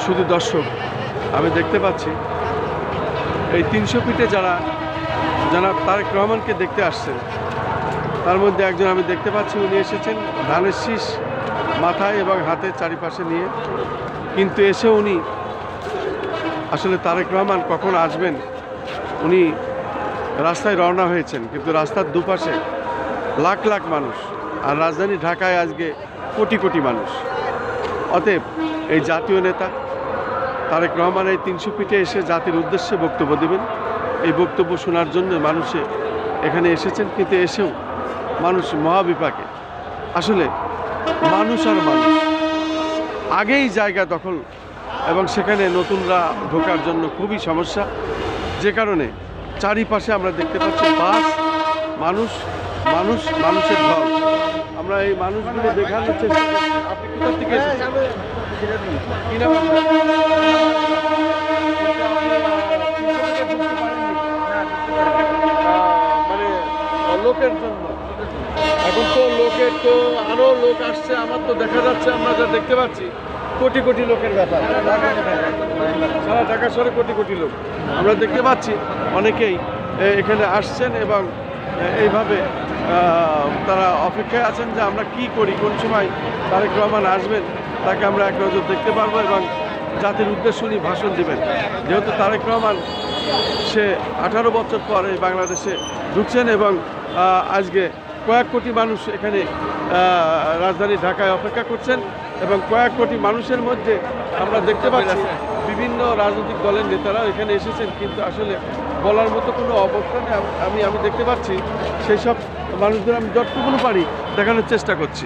শুধু দর্শক, আমি দেখতে পাচ্ছি এই 300 ফিটে যারা জনাব তারেক রহমানকে দেখতে আসছেন, তার মধ্যে একজন আমি দেখতে পাচ্ছি উনি এসেছেন ধানের শীষ মাথায় এবং হাতের চারিপাশে নিয়ে, কিন্তু এসে উনি আসলে তারেক রহমান কখন আসবেন, উনি রাস্তায় রওনা হয়েছেন, কিন্তু রাস্তার দুপাশে লাখ লাখ মানুষ, আর রাজধানী ঢাকায় আজকে কোটি কোটি মানুষ। অতএব এই জাতীয় নেতা তারেক রহমান এই 300 ফিটে এসে জাতির উদ্দেশ্যে বক্তব্য দেবেন। এই বক্তব্য শোনার জন্য মানুষে এখানে এসেছেন, কিন্তু এসেও মানুষ মহাবিপাকে। আসলে মানুষ আর মানুষ, আগেই জায়গা দখল এবং সেখানে নতুনরা ঢোকার জন্য খুবই সমস্যা, যে কারণে চারিপাশে আমরা দেখতে পাচ্ছি বাস, মানুষ, মানুষ, মানুষের ঢল। আমরা এই মানুষগুলো দেখানোর চেষ্টা করছি। আপনি কোথা থেকে এসেছেন? কি নাম আপনার? মানে লোকের জন্য এখন তো লোকের তো আরো লোক আসছে, আমার তো দেখা যাচ্ছে, আমরা যা দেখতে পাচ্ছি কোটি কোটি লোকের ব্যাপার, সারা ঢাকা শহরে কোটি কোটি লোক আমরা দেখতে পাচ্ছি। অনেকেই এখানে আসছেন এবং এইভাবে তারা অপেক্ষায় আছেন যে আমরা কি করি, কোন সময় তারেক রহমান আসবেন, তাকে আমরা এক নজর দেখতে পারবো এবং জাতির উদ্দেশ্যে উনি ভাষণ দেবেন। যেহেতু তারেক রহমান সে 18 বছর পর এই বাংলাদেশে ঢুকছেন এবং আজকে কয়েক কোটি মানুষ এখানে রাজধানী ঢাকায় অপেক্ষা করছেন, এবং কয়েক কোটি মানুষের মধ্যে আমরা দেখতে পাচ্ছি বিভিন্ন রাজনৈতিক দলের নেতারা এখানে এসেছেন, কিন্তু আসলে বলার মতো কোনো অবস্থানে আমি দেখতে পাচ্ছি। সেই সব মানুষদের আমি যতটুকু পারি দেখানোর চেষ্টা করছি।